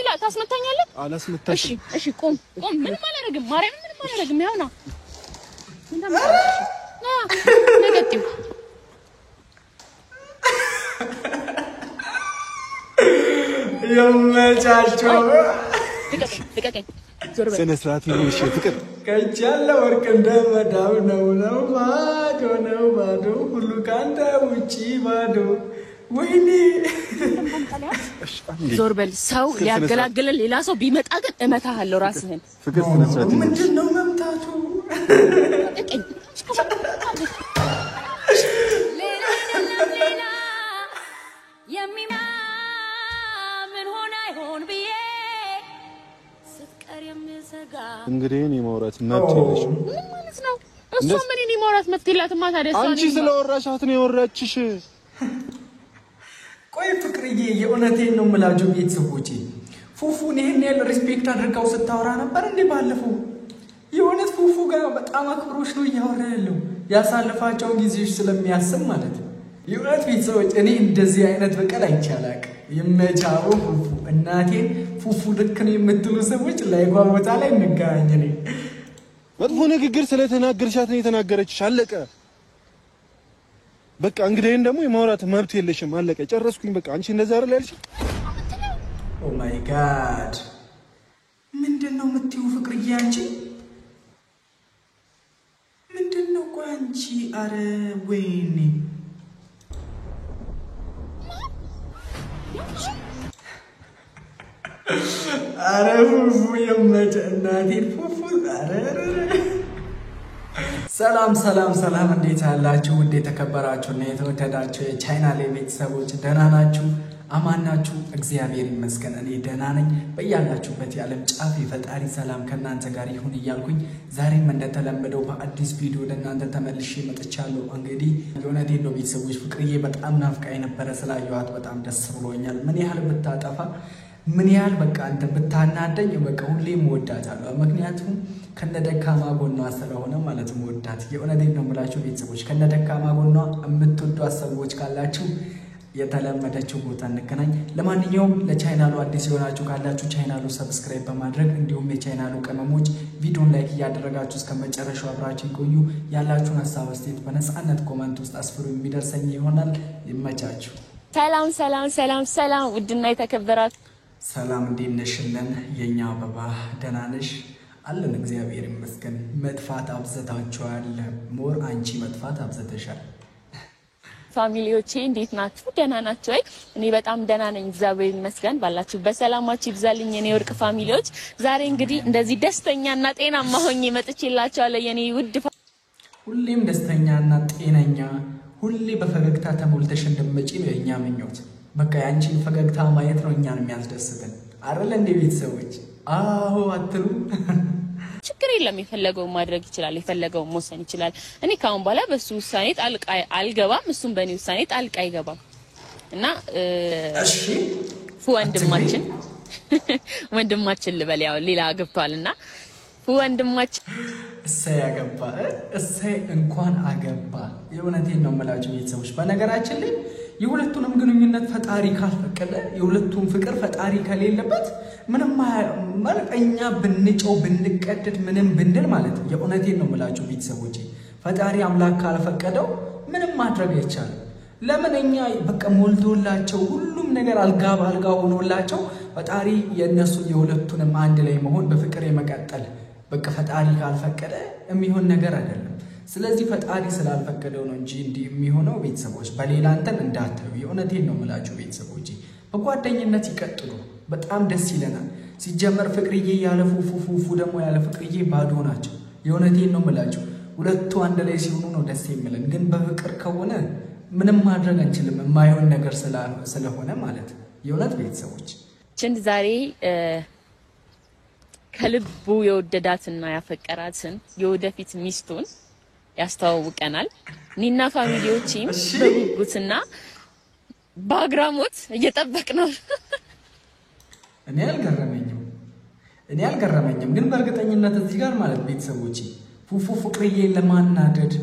لا ታስመታኛለህ አላስመታሽ እሺ ቆም ምን ማላረግም ማርያም ምን ማላረግም ያውና ነገጥም የመቻቸው ልቀቀኝ ስነ ስርዓት ነው እሺ ፍቅር ከቻለ ወርቅ እንደመዳው ነው ባዶ ሁሉ ካንተ ውጪ ባዶ ወይኔ ዞር በል ሰው ሊያገላግለን ሌላ ሰው ቢመጣ ግን እመታሃለሁ ራስህን ፍቅር ስነ ስርዓት ምንድነው መምታቱ ሌላ የሚማምን ሆነ አይሆን ብዬ ስትቀር የሚዘጋ እንግዲህ እኔ ማውራት መብት የለሽም ምን ማለት ነው እሱ ምን እኔ ማውራት መብት የላትም ታዲያ አንቺ ስለወራሻት ነው የወራችሽ ቆይ ፍቅርዬ የእውነቴን ነው የምላችሁ ቤተሰቦቼ ፉፉን ይሄን ያለ ሪስፔክት አድርጋው ስታወራ ነበር እንዴ ባለፈው የእውነት ፉፉ ጋር በጣም አክብሮሽ ነው እያወራ ያለው ያሳልፋቸው ጊዜዎች ስለሚያስብ ማለት ነው የእውነት ቤተሰቦች እኔ እንደዚህ አይነት በቀል አይቻላቅ የመቻው ፉፉ እናቴን ፉፉ ልክ ነው የምትሉ ሰዎች ላይጓ ቦታ ላይ እንገናኝ እኔ መጥፎ ንግግር ስለተናገርሻት ነው የተናገረችሽ አለቀ በቃ እንግዲህ ደግሞ የማውራት መብት የለሽም አለቀ ጨረስኩኝ በቃ አንቺ እንደዛ አይደል ያልሽ ኦ ማይ ጋድ ምንድነው የምትዩ ፍቅርዬ አንቺ ምንድነው አንቺ አረ ወይኔ አረ ፉፉ የመጨናቴ ፉፉ አረ ሰላም እንዴት አላችሁ እንዴ ተከበራችሁ እና የተወደዳችሁ የቻይናሌ ቤተሰቦች ደህና ናችሁ አማን ናችሁ እግዚአብሔር ይመስገን እኔ ደህና ነኝ በእያላችሁበት የዓለም ጫፍ የፈጣሪ ሰላም ከናንተ ጋር ይሁን እያልኩኝ ዛሬም እንደተለመደው በአዲስ ቪዲዮ ለእናንተ ተመልሼ መጥቻለሁ እንግዲህ የእውነቴን ነው ቤተሰቦች ፍቅርዬ በጣም ናፍቃኝ ነበረ ስላየኋት በጣም ደስ ብሎኛል ምን ያህል ብታጠፋ ምን ያህል በቃ አንተ ብታናደኝ በቃ ሁሌም ወዳታለሁ ምክንያቱም ከነደካማ ጎኗ ስለሆነ ማለት ነው ወዳት የእውነቴን ነው የምላችሁ ቤተሰቦች ከነደካማ ጎኗ የምትወዷት ሰዎች ካላችሁ የተለመደችው ቦታ እንገናኝ ለማንኛውም ለቻይናሉ አዲስ የሆናችሁ ካላችሁ ቻይናሉ ሰብስክራይብ በማድረግ እንዲሁም የቻይናሉ ቅመሞች ቪዲዮን ላይክ ያደረጋችሁ እስከመጨረሻው አብራችሁ ቆዩ ያላችሁን ሐሳብ አስተያየት በነጻነት ኮሜንት ውስጥ አስፍሩ የሚደርሰኝ ይሆናል ይመቻችሁ ሰላም ውድና የተከበራችሁ ሰላም እንዴት ነሽልን የኛ አበባ ደህና ነሽ አለን እግዚአብሔር ይመስገን መጥፋት አብዘታችኋል ሞር አንቺ መጥፋት አብዘተሻል ፋሚሊዎቼ እንዴት ናችሁ ደህና ናችሁ ወይ እኔ በጣም ደህና ነኝ እግዚአብሔር ይመስገን ባላችሁ በሰላማችሁ ይብዛልኝ የኔ ወርቅ ፋሚሊዎች ዛሬ እንግዲህ እንደዚህ ደስተኛና ጤናማ ሆኜ መጥቼላችኋለሁ የኔ ውድ ሁሌም ደስተኛና ጤነኛ ሁሌ በፈገግታ ተሞልተሽ እንደምጪ ነው የኛ ምኞት በቃ ያንቺን ፈገግታ ማየት ነው እኛን የሚያስደስተን አይደል እንዴ ቤተሰቦች አዎ አትሉ ችግር የለም የፈለገው ማድረግ ይችላል የፈለገው መወሰን ይችላል እኔ ካሁን በኋላ በሱ ውሳኔ ጣልቃ አልገባም እሱም በኔ ውሳኔ ጣልቃ አይገባም እና እሺ ወንድማችን ልበል ያው ሌላ አገብቷልና ወንድማችን እሰይ እንኳን አገባ የእውነቴን ነው የምላችሁ ቤተሰቦች በነገራችን ላይ የሁለቱንም ግንኙነት ፈጣሪ ካልፈቀደ የሁለቱም ፍቅር ፈጣሪ ከሌለበት ምንም ማለኛ ብንጨው ብንቀደድ ምንም ብንል ማለት የእውነቴን ነው የምላችሁ ቤተሰቦች ፈጣሪ አምላክ ካልፈቀደው ምንም ማድረግ አይቻልም ለምንኛ በቃ ሞልቶላቸው ሁሉም ነገር አልጋ ባልጋ ሆኖላቸው ፈጣሪ የነሱ የሁለቱንም አንድ ላይ መሆን በፍቅር የመቀጠል በቃ ፈጣሪ ካልፈቀደ የሚሆን ነገር አይደለም ስለዚህ ፈጣሪ ስላልፈቀደው ነው እንጂ እንዲህ የሚሆነው ቤተሰቦች በሌላ እንትን እንዳትሉ የእውነቴን ነው የምላችሁ ቤተሰቦች በጓደኝነት ይቀጥሉ በጣም ደስ ይለናል ሲጀመር ፍቅርዬ ያለ ፉፉ ደግሞ ያለ ፍቅርዬ ባዶ ናቸው የእውነቴን ነው የምላችሁ ሁለቱ አንድ ላይ ሲሆኑ ነው ደስ የሚለን ግን በፍቅር ከሆነ ምንም ማድረግ አንችልም የማይሆን ነገር ስለሆነ ማለት የእውነት ቤተሰቦች ዛሬ ከልቡ የወደዳትና ያፈቀራትን የወደፊት ሚስቱን ያስተዋውቀናል ኒና ፋሚሊዎችም በጉጉትና ባግራሞት እየተጠበቅነው እኔ አልገረመኝም ግን በእርግጠኝነት እዚህ ጋር ማለት ቤተሰቦች ፉፉ ፍቅርዬ ለማናደድ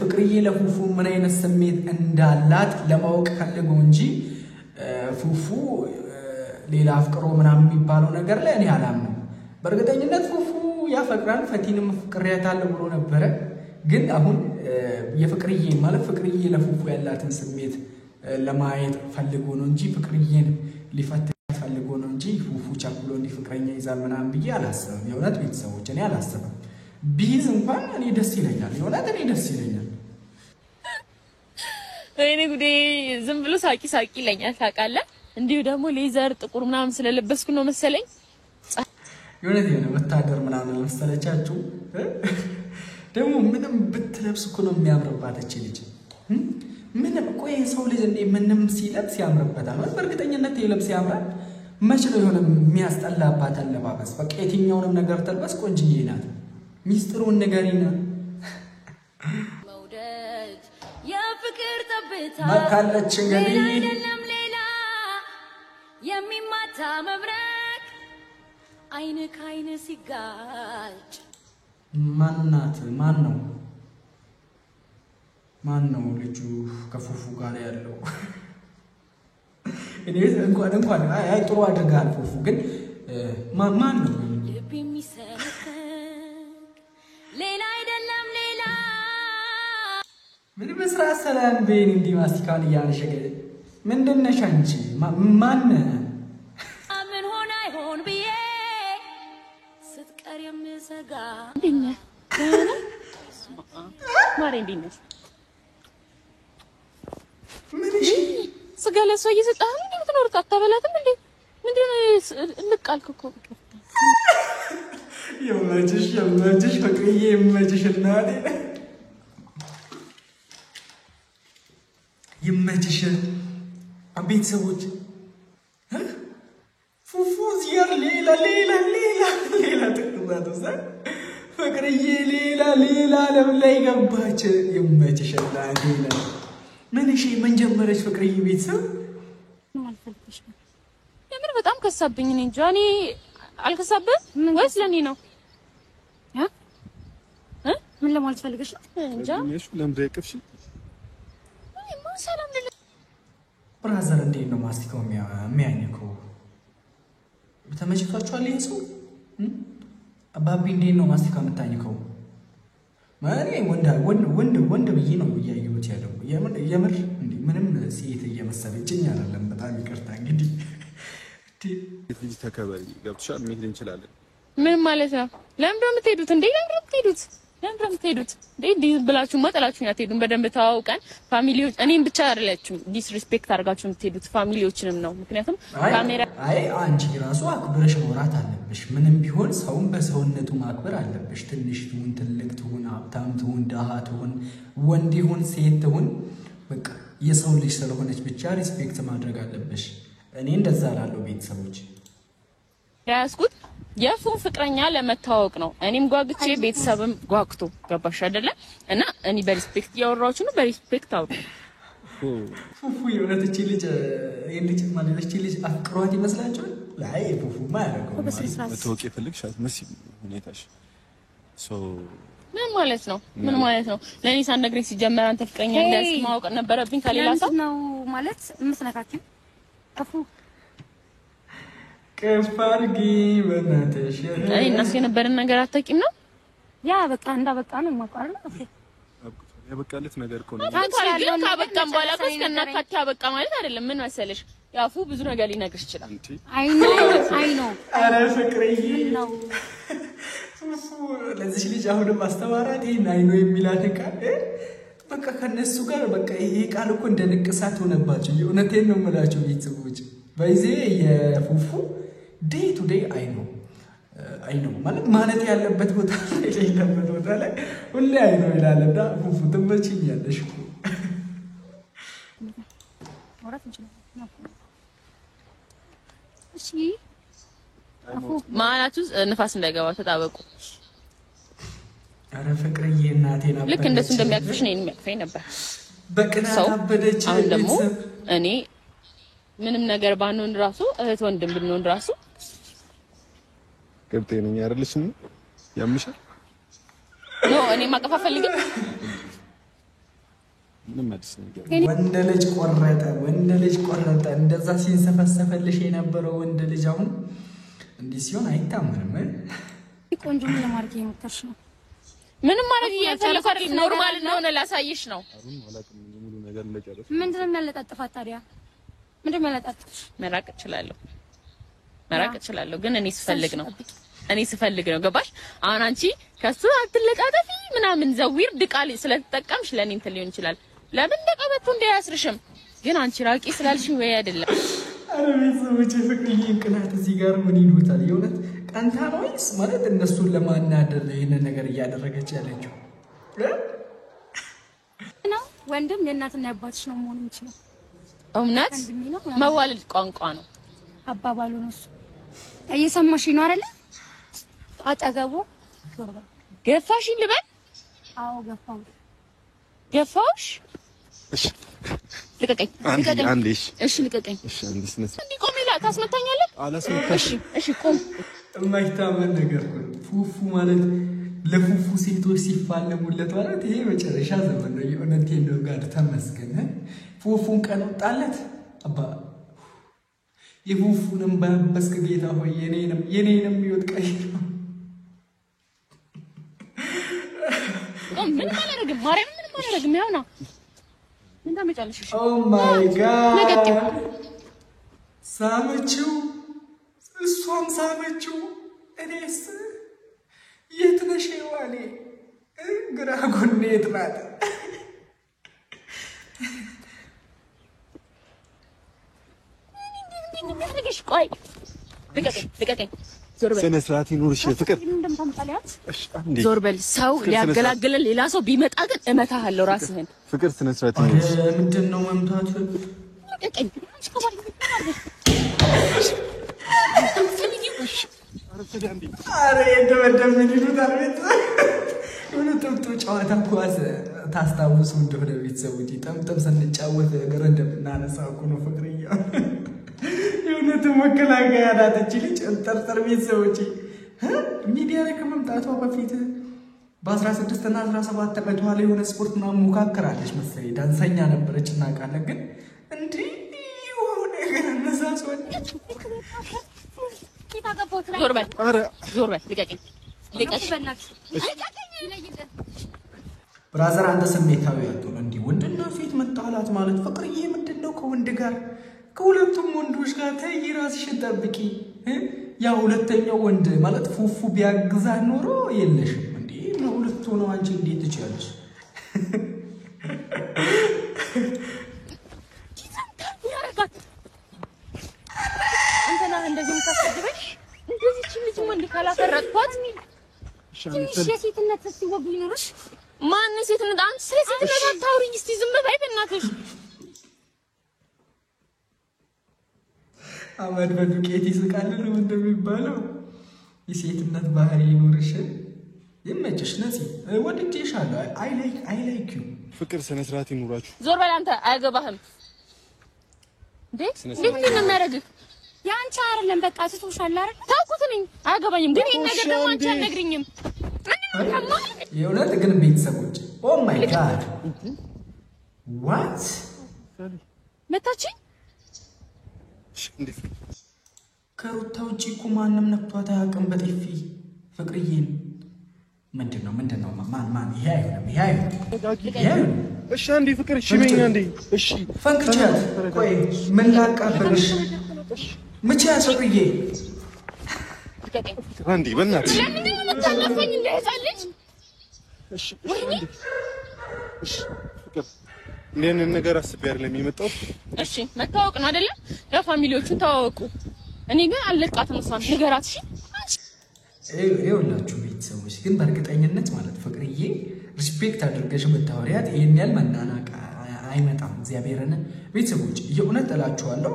ፍቅርዬ ለፉፉ ምን አይነት ስሜት እንዳላት ለማወቅ ፈልጎ እንጂ ፉፉ ሌላ አፍቅሮ ምናምን የሚባለው ነገር ላይ እኔ አላምንም። በእርግጠኝነት ፉፉ ያፈቅራል፣ ፈቲንም ፍቅሬያታለሁ ብሎ ነበረ። ግን አሁን የፍቅርዬ ማለት ፍቅርዬ ለፉፉ ያላትን ስሜት ለማየት ፈልጎ ነው እንጂ ፍቅርዬን ሊፈትናት ፈልጎ ነው እንጂ ፉፉ ቸኩሎ እንዲህ ፍቅረኛ ይዛል ምናምን ብዬ አላስብም። የእውነት ቤተሰቦች እኔ አላስብም። ቢይዝ እንኳን እኔ ደስ ይለኛል፣ የእውነት እኔ ደስ ይለኛል። እኔ ጉዴ ዝም ብሎ ሳቂ ይለኛል ታውቃለህ። እንዲሁ ደግሞ ሌዘር ጥቁር ምናምን ስለለበስኩ ነው መሰለኝ የእውነት ወታደር ምናምን መሰለቻችሁ። ደግሞ ምንም ብትለብስ እኮ ነው የሚያምርባት እቺ ልጅ። ምንም ቆይ ሰው ልጅ እንዴ ምንም ሲለብስ ያምርበታል። በእርግጠኝነት ይለብስ ያምራል። መች ነው የሆነ የሚያስጠላባት አለባበስ? በቃ የትኛውንም ነገር ተልበስ ቆንጅዬ ናት። ሚስጥሩን ንገሪና መውደድ የፍቅር ጠብታ መካለች እንግዲህ አይደለም ሌላ የሚማታ መብረቅ አይን ከአይን ሲጋጭ ማናት? ማን ነው ልጁ ከፉፉ ጋር ያለው? እኔ እንኳን አይ ጥሩ አድርጋል ፉፉ። ግን ማን ነው ልብ የሚሰነክ ሌላ አይደለም ሌላ ምን በስራ ሰላም በይን እንዲህ ማስቲካውን እያነሸገ ምንድን ነሽ አንቺ? ማን ምን ሆነ አይሆን ብዬ ስትቀር የምሰጋ እንዴ ማሬ እንዴ ነሽ? ምን እሺ ስጋ ለሷ እየሰጣህ እንዴ የምትኖሩት አታበላትም እንዴ? ምንድነው እንቃልክ እኮ የመችሽ ፍቅርዬ የመችሽ እናቴ የመችሽ ቤተሰቦች ፉፉ ዚያር ሌላ ጥቅማት ውስጥ ፍቅርዬ ሌላ ዓለም ላይ ገባች። የመችሽ እናቴ ምን እሺ ምን ጀመረች ፍቅርዬ? ቤተሰብ የምር በጣም ከሳብኝ። እኔ እንጃ እኔ አልከሳብህም ወይስ ለኔ ነው? ምን ለማለት ፈልገሽ ነው? እንጃ ለምን ደቅፍሽ? ሰላም ብራዘር እንዴት ነው ማስቲካው የሚያኝከው? ተመችቷችኋል? ይሄ ሰው አባቢ እንዴት ነው ማስቲካ የምታኝከው? ማኔ ወንድ ብዬ ነው እያየሁት ያለው። የምር እንዴ ምንም ሴት እየመሰለችኝ አይደለም። በጣም ይቅርታ እንግዲህ ልጅ ተከበሪ ገብቶሻል። መሄድ እንችላለን። ምን ማለት ነው? ለምን እንደምትሄዱት እንዴ? ለምን እንደምትሄዱት እንዴ ብላችሁ ማጠላችሁኝ አትሄዱም። በደንብ ተዋውቀን ፋሚሊዎች እኔን ብቻ አይደላችሁም ዲስሪስፔክት አድርጋችሁ የምትሄዱት ፋሚሊዎችንም ነው። ምክንያቱም ካሜራ አንቺ ራሱ አክብረሽ መውራት አለብሽ። ምንም ቢሆን ሰውን በሰውነቱ ማክበር አለብሽ። ትንሽ ትሁን ትልቅ ትሁን ሀብታም ትሁን ደሃ ትሁን ወንድ ይሁን ሴት ትሁን በቃ የሰው ልጅ ስለሆነች ብቻ ሪስፔክት ማድረግ አለብሽ። እኔ እንደዛ እላለሁ። ቤተሰቦች ያስኩት የፉን ፍቅረኛ ለመታወቅ ነው። እኔም ጓግቼ ቤተሰብም ጓግቶ ገባሽ አይደለ? እና እኔ በሪስፔክት ያወራችሁ ነው። በሪስፔክት አውሩ። ፉፉ የእውነት እቺ ልጅ ማለት እቺ ልጅ አፍቅሯት ይመስላችኋል? ላይ ፉፉማ ያደርገው መታወቅ የፈለግሻት መሲ ሁኔታሽ ምን ማለት ነው? ምን ማለት ነው? ለኔ ሳትነግረኝ ሲጀመር አንተ ፍቅረኛ እንዳልሽ ማወቅ ነበረብኝ ከሌላ ሰው ነው ማለት የምትነካኪው አፉ ከፋርጊ በእናትሽ እኔ እናስ የነበረን ነገር አታውቂም ነው? ያ በቃ እንዳበቃ ነው የማውቀው። ኦኬ ያበቃለት ነገር እኮ ነው። ታዲያ ካበቃም በኋላ ከስከናካቴ ያበቃ ማለት አይደለም። ምን መሰለሽ ያፉ ብዙ ነገር ሊነግርሽ ይችላል። አይ ኖ አረ ፍቅርዬ ነው ፉፉ ለዚህ ልጅ አሁንም ማስተማራት ይሄን አይ ኖ የሚላት ቃል በቃ ከነሱ ጋር በቃ ይሄ ቃል እኮ እንደ ንቅሳት ሆነባቸው። የእውነቴን ነው የምላቸው ቤተሰቦች። በይዜ የፉፉ ዴይ ቱ ዴይ አይ ነው ማለት ያለበት ቦታ ላይ የሌለበት ቦታ ላይ ሁሌ አይ ነው ይላልና ፉፉ ትመችኛለሽ እኮ እሺ ማላችሁ ንፋስ እንዳይገባ ተጣበቁ። አረ ፍቅርዬ እናቴና ልክ እንደሱ እንደሚያቅፍሽ ነው የሚያቅፈኝ ነበር። በቅናት አበደች። አሁን ደግሞ እኔ ምንም ነገር ባንሆን ራሱ እህት ወንድም ብንሆን ራሱ ገብተኝ ነኝ አይደልሽም? ያምሻል እኔ ማቀፍ አልፈልግም። ምንም አዲስ ነገር ወንድ ልጅ ቆረጠ እንደዛ ሲንሰፈሰፈልሽ የነበረው ወንድ ልጅ አሁን እንዲህ ሲሆን አይታመንም። ቆንጆ ምን ለማድረግ የሞከርሽ ነው? ምንም ማለት እየፈለኩ አይደል፣ ኖርማል እንደሆነ ላሳይሽ ነው። ሙሉ ነገር ለጨረስ ምንድነው የሚያለጣጥፋት ታዲያ? ምንድነው የሚያለጣጥፍሽ? መራቅ እችላለሁ ግን እኔ ስፈልግ ነው ገባሽ? አሁን አንቺ ከሱ አትለጣጠፊ ምናምን ዘዊር ድቃል ስለተጠቀምሽ ለኔ እንትን ሊሆን ይችላል። ለምን ለቀበቱ እንዳያስርሽም ግን አንቺ ራቂ ስላልሽ ወይ አይደለም። አረ ቤተሰቦቼ ፍቅርዬን ቅናት እዚህ ጋር ምን ይሉታል? የእውነት ቀንታ ነው ወይስ ማለት እነሱን ለማናደር ይሄንን ነገር እያደረገች ያለችው ነው? ወንድም የእናትና የአባትሽ ነው መሆን የሚችለው። እውነት መዋለድ ቋንቋ ነው አባባሉ ነው እሱ። እየሰማሽ ነው አይደል? አጠገቡ ገፋሽኝ ልበል? አዎ ገፋሽ። እሺ ልቀቀኝ። እሺ ልቀቀኝ። እሺ አንዴ ስነስ እንዴ ቆም ይላ ታስመታኛለህ? አላስመታሽ። እሺ ቆም። የማይታመን ነገር ነው። ፉፉ ማለት ለፉፉ ሴቶች ሲፋለሙለት ማለት ይሄ መጨረሻ ዘመን ነው። የእውነቴን ነው ጋር ተመስገን። ፉፉን ቀን ወጣለት አባ የፉፉንም ባበስክ ጌታ ሆይ የኔንም ይወጥ ቀይር ነው። ምን ማለረግም ማርያም ምን ማለረግም ያውና ምን ታመጫለሽ? ኦ ማይ ጋድ ሳመችው፣ እሷም ሳመችው። እኔስ የት ነሽ ዋሌ? ግራ ጎኔ የት ናት? ቆይ ልቀቀኝ። ዞር በል። ስነ ስርዓት ይኑርሽ ፍቅር። ዞር በል። ሰው ሊያገላግለን ሌላ ሰው ቢመጣ ግን እመታሃለሁ ራስህን። ፍቅር ስነ ስርዓት ይኑርሽ። ምንድን ነው መምታቱ? ልቀቀኝ። አረ የደበደብ ምን ይሉታል? የሆነ ጥምጥም ጨዋታ ኳስ ታስታውሱ እንደሆነ ቤተሰቦች ጥምጥም ስንጫወት እግር እንደምናነሳ እኮ ነው ፍቅርዬ። የእውነት መከላከያ ናት እቺ ልጅ። ጠርጠር ቤተሰቦች ሚዲያ ላይ ከመምጣቷ በፊት በ16 እና 17 ዓመቷ ላይ የሆነ ስፖርት ምናምን ሞካከራለች መሰለኝ። ዳንሰኛ ነበረች እናውቃለን። ግን እንዲህ የሆነ ነገር እነሳሷል። ዞር በል። ልቀቀኝ። ብራዘር አንተ ስሜታዊ አትሁን። እንዲህ ወንድና ሴት መጣላት ማለት ፍቅርዬ ምንድን ነው? ከወንድ ጋር ከሁለቱም ወንዶች ጋር ተይ፣ ራስሽን ጠብቂ። ያ ሁለተኛው ወንድ ማለት ፉፉ ቢያግዛ ኖሮ የለሽም እንዴ? ሁለቱ ነው። አንቺ እንዴት ትችያለሽ? አንተና እንደዚህ ምታስደበሽ እንደዚህ ልጅ ወንድ ካላፈረጥኳት ሴትነት ሲወጉ ይኖርሽ። ማን ሴትነት? አንተ ሴትነት አታውሪኝ እስቲ ዝም በይ በእናትሽ። አመድ በዱቄት ይስቃል ነው እንደሚባለው። የሴትነት ባህሪ ይኖርሽ። ይመችሽ ነፂ፣ ወድጄሻለሁ። አይ ላይክ ዩ። ፍቅር ስነ ስርዓት ይኑራችሁ። ዞር በል አንተ፣ አያገባህም እንዴ? እንዴት ነው የሚያደርግህ? ያንቺ አይደለም በቃ ትቶሻል አይደል? ታውቁት ነኝ፣ አያገባኝም። ግን ይሄን ነገር ደግሞ አንቺ አልነግሪኝም። የእውነት ግን ቤተሰቦች ኦ ማይ ጋድ ዋት መታችኝ። ከሩታ ውጭ እኮ ማንም ነክቷት አያውቅም በጥፊ ፍቅርዬን። ምንድን ነው? ማን? ይሄ አይሆንም። እሺ አንዴ ፍቅር፣ እሺ በይኝ አንዴ። እሺ ፈንክቻት። ቆይ ምን ላቃብልሽ? ምቻ ፍቅርዬ አንዴ በእናትሽ። ለምንድን ነው የምታናፈኝ እንደ ሕፃን ልጅ? እሺ ፍቅር፣ እንደዚህ ነገር አስቤ አይደለም የመጣሁት። እሺ መታወቅ ነው አይደለም? ለፋሚሊዎቹን ተዋወቁ። እኔ ግን አልለቃትም። እሷን ንገራት። እሺ ይኸውላችሁ ቤተሰቦች ግን በእርግጠኝነት ማለት ፍቅርዬ ሪስፔክት አድርገሽ ብታወሪያት ይሄን ያህል መናናቅ አይመጣም። እግዚአብሔርን ቤተሰቦች የእውነት እላችኋለሁ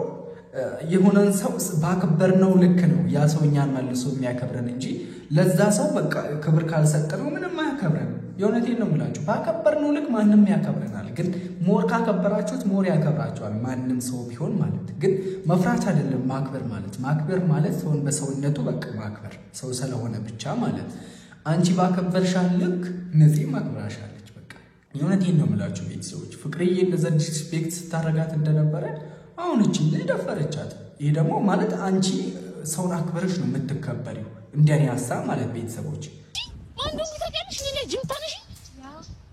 የሆነን ሰው ባከበርነው ልክ ነው ያ ሰው እኛን መልሶ የሚያከብረን እንጂ ለዛ ሰው በቃ ክብር ካልሰጠነው ምንም አያከብረን። የእውነቴን ነው የምላችሁ። ባከበርነው ልክ ማንም ያከብረናል። ግን ሞር ካከበራችሁት ሞር ያከብራችኋል ማንም ሰው ቢሆን ማለት። ግን መፍራት አይደለም ማክበር ማለት። ማክበር ማለት ሰውን በሰውነቱ በቃ ማክበር ሰው ስለሆነ ብቻ ማለት። አንቺ ባከበርሻል ልክ ነፂ ማክበራሻለች። በቃ የእውነቴን ነው የምላችሁ ቤተሰቦች ፍቅርዬ እንደዛ ዲስፔክት ስታረጋት እንደነበረ አሁን እቺ ደፈረቻት። ይሄ ደግሞ ማለት አንቺ ሰውን አክብረሽ ነው የምትከበሪው እንደኔ ሐሳብ ማለት ቤተሰቦች አንዱ ተቀንሽ ነው ጅምታነሽ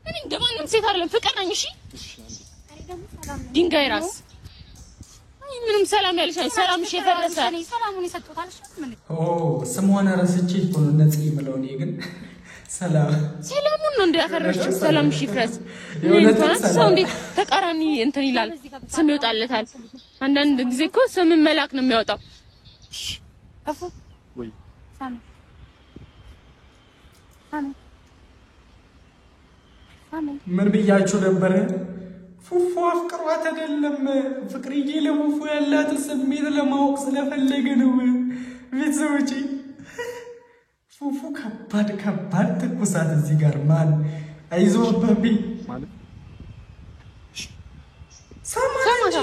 እኔ እንደማንም ሴት አይደለም ፍቅር ነኝ እሺ ድንጋይ ራስ ምንም ሰላም ያለሽ ሰላምሽ የፈረሰ ሰላሙን ይሰጥቷል ምን ስሟን ረስቼ እኮ ነው ነጽ ይምለው እኔ ግን ሰላሙን ነው እንዲያፈረሽው ሰላምሽ ይፍረስ ሰው እንዴት ተቃራኒ እንትን ይላል ስም ይወጣለታል አንዳንድ ጊዜ እኮ ስም መላክ ነው የሚያወጣው አፉ ወይ ሳሚ ምን ብያችሁ ነበር? ፉፉ አፍቅሯት አይደለም ፍቅርዬ ለፉፉ ያላት ስሜት ለማወቅ ስለፈለገ ነው ቤተሰቦቼ። ፉፉ ከባድ ትኩሳት እዚህ ጋር ማን አይዞህ አባቢ ማለት ሰማጂ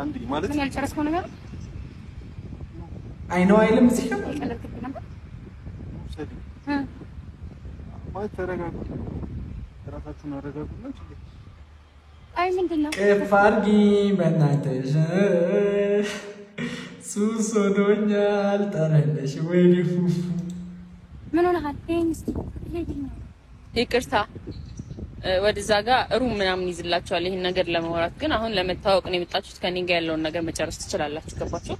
አንዴ ማለት ምን ያልጨረስከው ነገር አይነው አይልም እዚህ ጋር ቀለልክብኝ ነበር ማለት ተረጋጉ ራሳችሁን አረጋጉላችሁ አይ ምንድነው ከፍ አድርጊ በእናትሽ ሱስ ሆኖኛል ጠረንሽ ወይኔ ፉፉ ምን ሆነሃል ቴንስ ይቅርታ ወደዛ ጋር ሩም ምናምን ይዝላችኋል ይሄን ነገር ለማውራት ግን አሁን ለመታወቅ ነው የመጣችሁት ከኔ ጋር ያለውን ነገር መጨረስ ትችላላችሁ ገባችሁ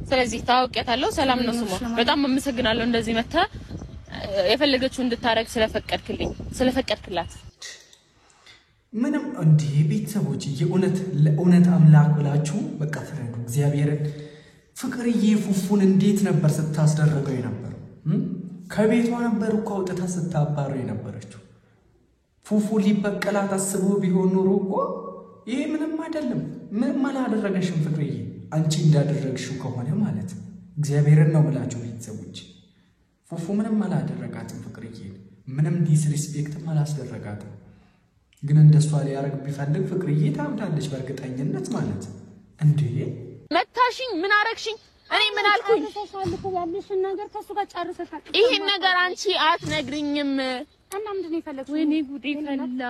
ስለዚህ ታውቂያታለሁ ሰላም ነው ስሟ በጣም አመሰግናለሁ እንደዚህ መታ የፈለገችው እንድታረግ ስለፈቀድክላት ምንም እንዴ ቤተሰቦች ለእውነት አምላክ ብላችሁ በቃ ፍረዱ እግዚአብሔርን ፍቅርዬ ፉፉን እንዴት ነበር ስታስደርገው የነበረው ከቤቷ ነበር እኮ አውጥታ ስታባረው የነበረችው ፉፉ ሊበቀላት አስቦ ቢሆን ኖሮ እኮ ይሄ ምንም አይደለም ምንም አላደረገሽም ፍቅርዬ አንቺ እንዳደረግሽው ከሆነ ማለት እግዚአብሔርን ነው ብላችሁ ቤተሰቦች ፉፉ ምንም አላደረጋትም ፍቅርዬ ምንም ዲስሪስፔክትም አላስደረጋትም ግን እንደሷ ሊያረግ ቢፈልግ ፍቅርዬ ታምታለች በእርግጠኝነት ማለት እንዴ መታሽኝ ምን አረግሽኝ እኔ ምን አልኩኝ ያለሽን ነገር ከሱ ጋር ጨርሰሻል ይሄን ነገር አንቺ አትነግሪኝም እና ምንድነው የፈለግሽው ወይኔ ጉዴ ፈላ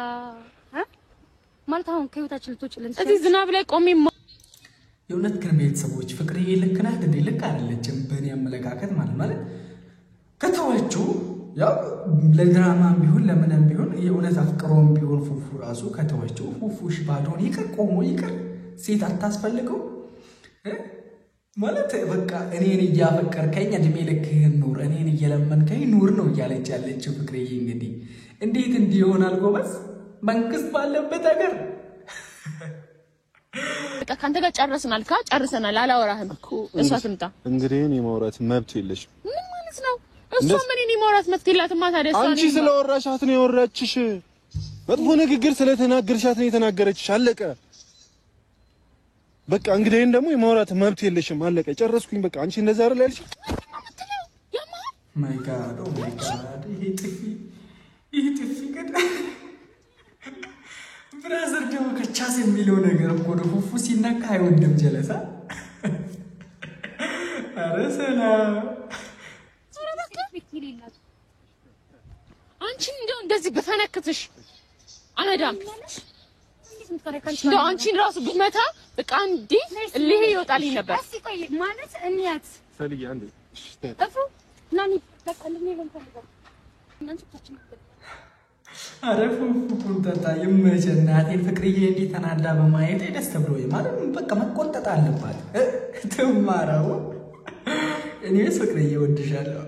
ማለት አሁን ከህይወታችን ልትወጪልን እዚህ ዝናብ ላይ ቆሜ የእውነት ግን ቤተሰቦች ፍቅርዬ ልክ ናት እንዴ ልክ አይደለችም በእኔ አመለካከት ማለት ከተዋችሁ ያው ለድራማም ቢሆን ለምንም ቢሆን የእውነት አፍቅሮም ቢሆን ፉፉ ራሱ ከተዋችሁ ፉፉሽ ባዶን ይቅር ቆሞ ይቅር ሴት አታስፈልገው ማለት በቃ እኔን እያፈቀርከኝ እድሜ ልክህን ኑር እኔን እየለመንከኝ ኑር ነው እያለች ያለችው ፍቅርዬ እንግዲህ እንዴት እንዲሆናል ጎበዝ መንግስት ባለበት ሀገር በቃ ካንተ ጋር ጨርሰናል አላወራህም እሷ ትምጣ እንግዲህ እኔ ማውራት መብት የለሽም ምን ማለት ነው እሷ ምን እኔ ማውራት መብት የላትም ታዲያ አንቺ ስለወራሻት ነው የወራችሽ መጥፎ ንግግር ስለተናገርሻት ነው የተናገረችሽ አለቀ በቃ እንግዲህ ደግሞ የማውራት መብት የለሽም አለቀ ጨረስኩኝ በቃ አንቺ እንደዛ አይደል ያልሽ ማይ ጋድ ኦ ማይ ጋድ ይሄ ጥፊ ገዳ ብራዘር ደግሞ ከቻስ የሚለው ነገር እኮ ነው ፉፉ ሲነካ አይወድም ጀለሳ አረ ሰላም አንቺ እንደዚህ በፈነክትሽ አመዳም እንደው አንቺን ራሱ ብመታ በቃ እንዴ ለሄ ይወጣልኝ ነበር እስቲ ቆይ ማለት እንያት ሰልዬ አንዴ እፉ ናኒ ተቀልኝ ለምፈልገው እናንተ ታችን አረ ፉፉ ኩንተታ ይመች እናቴን ፍቅርዬ እንዴ ተናዳ በማየት ደስ ብሎኝ ማለት በቃ መቆንጠጥ አለባት ትማራው እኔ ፍቅርዬ ወድሻለሁ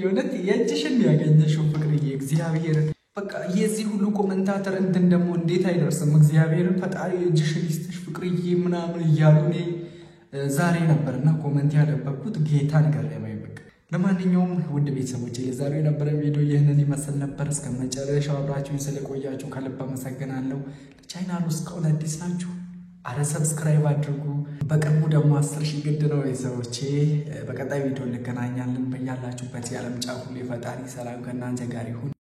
የእውነት የእጅሽን ያገኘሽው ፍቅርዬ እግዚአብሔር በቃ የዚህ ሁሉ ኮሜንታተር እንትን ደግሞ እንዴት አይደርስም እግዚአብሔርን ፈጣሪ እጅሽን ይስጥሽ ፍቅርዬ ምናምን እያሉ እኔ ዛሬ ነበርና ኮሜንት ያደረኩት ጌታን ገረመኝ በቃ ለማንኛውም ውድ ቤተሰቦቼ የዛሬው የነበረ ቪዲዮ ይህንን ይመስል ነበር እስከመጨረሻው አብራችሁኝ ስለቆያችሁ ከልብ አመሰግናለሁ ለቻናሉ እስካሁን አዲስ ናችሁ አረ ሰብስክራይብ አድርጉ በቅርቡ ደግሞ 10,000 ግድ ነው ቤተሰቦቼ በቀጣይ ቪዲዮ እንገናኛለን በያላችሁበት የዓለም ጫፍ ሁሉ ፈጣሪ ሰላም ከእናንተ ጋር ይሁን